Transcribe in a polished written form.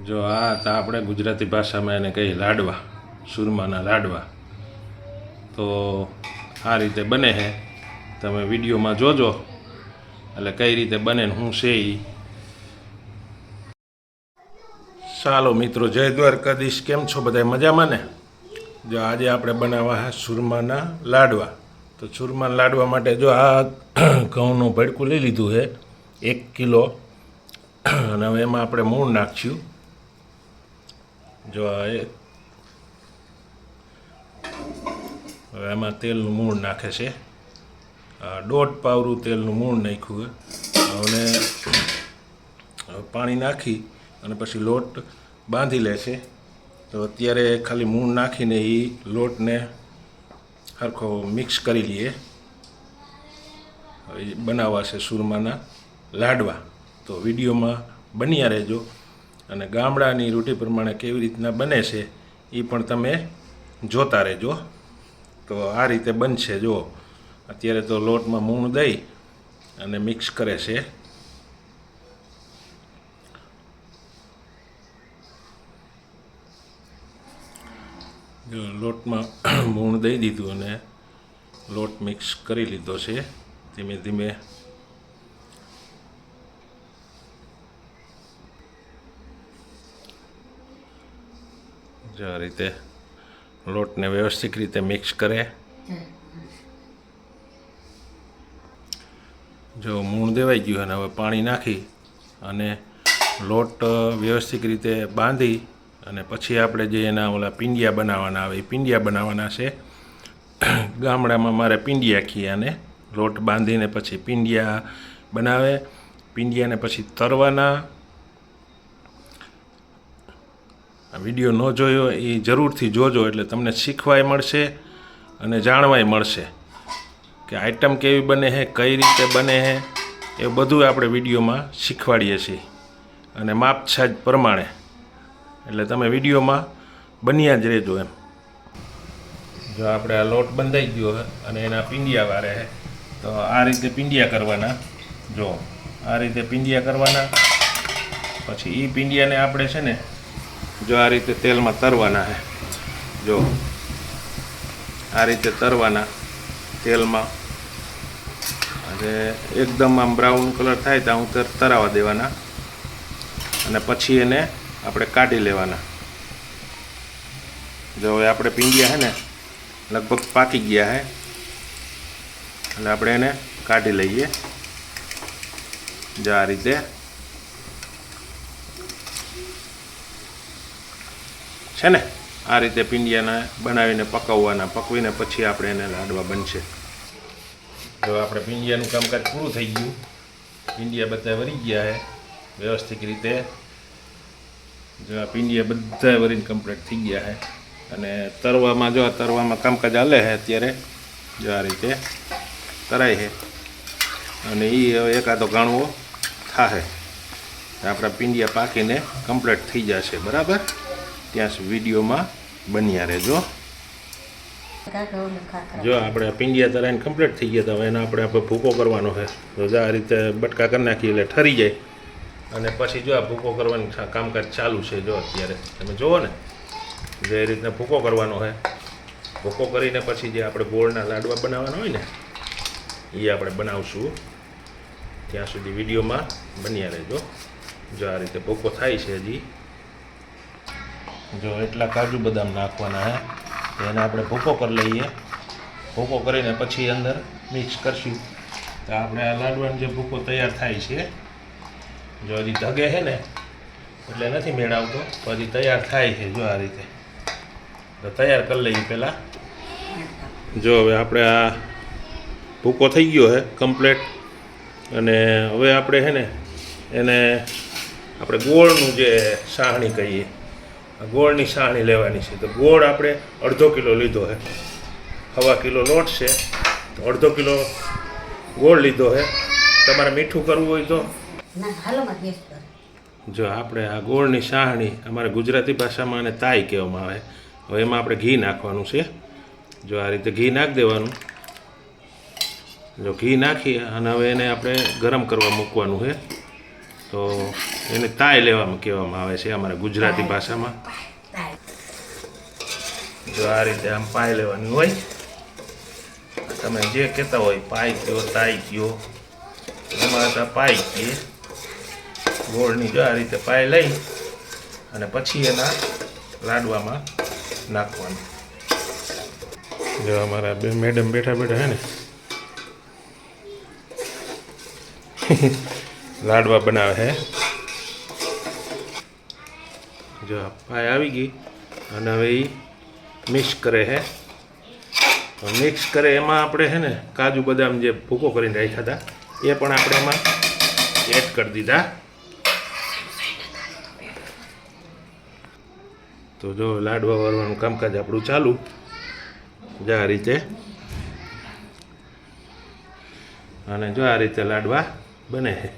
જો આ હતા આપણે ગુજરાતી ભાષામાં એને કહીએ લાડવા, સુરમાના લાડવા. તો આ રીતે બને છે, તમે વિડીયોમાં જોજો એટલે કઈ રીતે બને ને શું છે એ. ચાલો મિત્રો, જય દ્વારકાધીશ. કેમ છો બધા? મજામાં ને? જો આજે આપણે બનાવવા છે સુરમાના લાડવા. તો સુરમાના લાડવા માટે જો આ ઘઉંનું ભડકું લઈ લીધું છે 1 કિલો, અને હવે એમાં આપણે મૂળ નાખશું. જો હવે એમાં તેલનું મૂળ નાખે છે, 1.5 પાવરું તેલનું મૂળ નાખ્યું છે. હવે પાણી નાખી અને પછી લોટ બાંધી લેશે. તો અત્યારે ખાલી મૂળ નાખીને એ લોટને સરખો મિક્સ કરી લઈએ. હવે બનાવવા છે સુરમાના લાડવા. તો વિડીયોમાં બન્યા રહેજો, અને ગામડાની રૂઢિ પ્રમાણે કેવી રીતના બને છે એ પણ તમે જોતા રહેજો. તો આ રીતે બનશે. જો અત્યારે તો લોટમાં મૂણ દઈ અને મિક્સ કરે છે. જો લોટમાં મૂણ દઈ દીધું અને લોટ મિક્સ કરી લીધો છે. ધીમે ધીમે જો આ રીતે લોટને વ્યવસ્થિત રીતે મિક્સ કરે. જો મૂણ દેવાઈ ગયું અને હવે પાણી નાખી અને લોટ વ્યવસ્થિત રીતે બાંધી અને પછી આપણે જે એના ઓલા પિંડિયા બનાવવાના આવે એ પિંડિયા બનાવવાના છે. ગામડામાં મારે પિંડિયા ખીએ, અને લોટ બાંધીને પછી પિંડિયા બનાવે. પિંડિયાને પછી તરવાના. વિડીયો ન જોયો એ જરૂરથી જોજો, એટલે તમને શીખવાય મળશે અને જાણવાય મળશે કે આઈટમ કેવી બને છે, કઈ રીતે બને છે. એ બધું આપણે વિડીયોમાં શીખવાડીએ છીએ, અને માપછાજ પ્રમાણે. એટલે તમે વિડીયોમાં બન્યા જ રહેજો એમ. જો આપણે આ લોટ બંધાઈ ગયો છે અને એના પિંડિયા વારે છે. તો આ રીતે પિંડિયા કરવાના. જો આ રીતે પિંડિયા કરવાના. પછી એ પિંડિયાને આપણે છે ને જો આ રીતે તેલમાં તરવાના છે. જો આ રીતે તરવાના તેલમાં, અને એકદમ આમ બ્રાઉન કલર થાય ત્યાં હું તરાવા દેવાના, અને પછી એને આપણે કાઢી લેવાના. જો હવે આપણે પિંડિયા છે ને લગભગ પાકી ગયા છે, એટલે આપણે એને કાઢી લઈએ. જો આ રીતે છે ને, આ રીતે પિંડિયાના બનાવીને પકવવાના. પકવીને પછી આપણે એને લાડવા બનશે. જો આપણે પિંડિયાનું કામકાજ પૂરું થઈ ગયું. પિંડિયા બધા વળી ગયા છે વ્યવસ્થિત રીતે. જો આ પિંડિયા બધા વરીને કમ્પ્લીટ થઈ ગયા છે. અને તરવામાં જો આ તરવામાં કામકાજ હાલે છે અત્યારે. જો આ રીતે તરાય છે, અને એ હવે એકાદો ગાણવો થાશે. આપણા પિંડિયા પાકીને કમ્પ્લીટ થઈ જશે. બરાબર? ત્યાં વિડીયોમાં બન્યા રહેજો. જો આપણે પિંડિયા તરાઈને કમ્પ્લીટ થઈ ગયા. તો હવે એનો આપણે ભૂકો કરવાનો છે. તો આ રીતે બટકા કરી નાખીએ એટલે ઠરી જાય. અને પછી જો આ ભૂકો કરવાનું કામકાજ ચાલુ છે. જો અત્યારે તમે જુઓ ને, જે રીતના ભૂકો કરવાનો છે. ભૂકો કરીને પછી જે આપણે ગોળના લાડવા બનાવવાના હોય ને એ આપણે બનાવશું. ત્યાં સુધી વિડીયોમાં બન્યા રહેજો. જો આ રીતે ભૂકો થાય છે હજી. જો એટલા કાજુ બદામ નાખવાના છે, એને આપણે ભૂકો કરી લઈએ. ભૂકો કરીને પછી અંદર મિક્સ કરશું. તો આપણે આ લાડવાનો જે ભૂકો તૈયાર થાય છે, જો હજી ધગે છે ને એટલે નથી મેળવતો, તો હજી તૈયાર થાય છે. જો આ રીતે તો તૈયાર કરી લઈએ પહેલાં. જો હવે આપણે આ ભૂકો થઈ ગયો છે કમ્પ્લેટ, અને હવે આપણે છે ને એને આપણે ગોળનું જે સાહણી કહીએ, ગોળની સાહણી લેવાની છે. તો ગોળ આપણે 1/2 કિલો લીધો છે. 1/2 કિલો લોટ છે તો 1/2 કિલો ગોળ લીધો છે. તમારે મીઠું કરવું હોય તો જો આપણે આ ગોળની સાહણી, અમારે ગુજરાતી ભાષામાં આને તાઈ કહેવામાં આવે. હવે એમાં આપણે ઘી નાખવાનું છે. જો આ રીતે ઘી નાખી દેવાનું. જો ઘી નાખી અને હવે એને આપણે ગરમ કરવા મૂકવાનું છે. તો એને તાય લેવામાં કહેવામાં આવે છે અમારા ગુજરાતી ભાષામાં. જો આ રીતે આમ પાય લેવાની હોય, તમે જે કહેતા હોય પાય કયો તાય કયો, એમાં તો પાય કહીએ. ગોળની જો આ રીતે પાય લઈ અને પછી એના લાડવામાં નાખવાનું. જો અમારા બે મેડમ બેઠા બેઠા હે ને લાડવા બનાવે છે. જો પાય આવી ગઈ અને હવે એ મિક્સ કરે છે. મિક્સ કરે એમાં આપણે છે ને કાજુ બદામ જે ભૂકો કરીને રાખ્યા હતા એ પણ આપણે એમાં એડ કરી દીધા. તો જો લાડવા વાળવાનું કામકાજ આપણું ચાલુ જો આ રીતે. અને જો આ રીતે લાડવા બને છે.